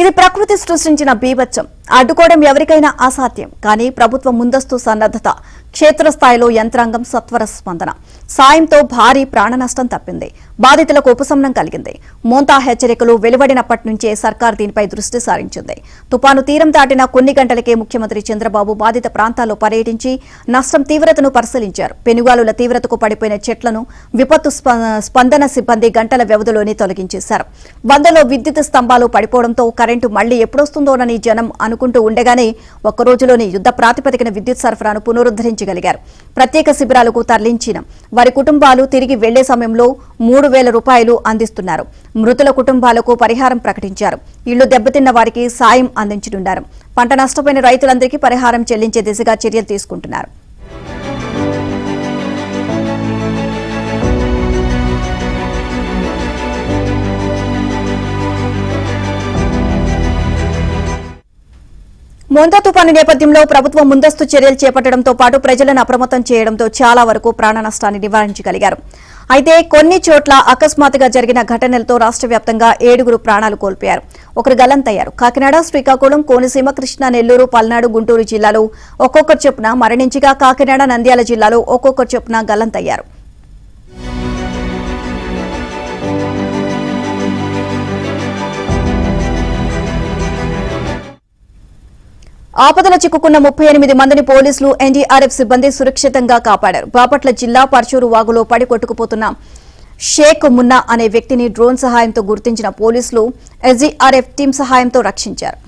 ఇది ప్రకృతి సృష్టించిన బీభత్సం. అడ్డుకోవడం ఎవరికైనా అసాధ్యం. కానీ ప్రభుత్వం ముందస్తు సన్నద్ధత, క్షేత్రస్థాయిలో యంత్రాంగం సత్వర స్పందన సాయంతో భారీ ప్రాణ నష్టం తప్పింది. బాధితులకు ఉపశమనం కలిగింది. మోంతా హెచ్చరికలు వెలువడినప్పటి నుంచే సర్కార్ దీనిపై దృష్టి సారించింది. తుపాను తీరం దాటిన కొన్ని గంటలకే ముఖ్యమంత్రి చంద్రబాబు బాధిత ప్రాంతాల్లో పర్యటించి నష్టం తీవ్రతను పరిశీలించారు. పెనుగాలుల తీవ్రతకు పడిపోయిన చెట్లను విపత్తు స్పందన సిబ్బంది గంటల వ్యవధిలోనే తొలగించేశారు. వందలో విద్యుత్ స్తంభాలు పడిపోవడంతో కరెంటు మళ్లీ ఎప్పుడొస్తుందోనని జనం అనుకుంటూ ఉండగానే ఒక్కరోజులోనే యుద్ధ ప్రాతిపదికన విద్యుత్ సరఫరాను పునరుద్ధరించగలిగారు. ప్రత్యేక శిబిరాలకు తరలించిన వారి కుటుంబాలు తిరిగి వెళ్లే సమయంలో 3,000 రూపాయలు అందిస్తున్నారు. మృతుల కుటుంబాలకు పరిహారం ప్రకటించారు. ఇళ్లు దెబ్బతిన్న వారికి సాయం అందించనున్నారు. పంట నష్టపోయిన రైతులందరికీ పరిహారం చెల్లించే దిశగా చర్యలు తీసుకుంటున్నారు. మోంతా తుపాను నేపథ్యంలో ప్రభుత్వం ముందస్తు చర్యలు చేపట్టడంతో పాటు ప్రజలను అప్రమత్తం చేయడంతో చాలా వరకు ప్రాణ నష్టాన్ని నివారించగలిగారు. అయితే కొన్ని చోట్ల అకస్మాత్తుగా జరిగిన ఘటనలతో రాష్ట్ర వ్యాప్తంగా 7 ప్రాణాలు కోల్పోయారు. ఒకరు గల్లంతయ్యారు. కాకినాడ, శ్రీకాకుళం, కోనసీమ, కృష్ణా, నెల్లూరు, పల్నాడు, గుంటూరు జిల్లాలో ఒక్కొక్కరు చొప్పున మరణించగా కాకినాడ, నంద్యాల జిల్లాలో ఒక్కొక్కరు చొప్పున గల్లంతయ్యారు. ఆపదలో చిక్కుకున్న 38 మందిని పోలీసులు, ఎన్డీఆర్ఎఫ్ సిబ్బంది సురక్షితంగా కాపాడారు. బాపట్ల జిల్లా పర్చూరు వాగులో పడి కొట్టుకుపోతున్న షేక్ మున్నా అనే వ్యక్తిని డ్రోన్ సహాయంతో గుర్తించిన పోలీసులు ఎస్డీఆర్ఎఫ్ టీం సహాయంతో రక్షించారు.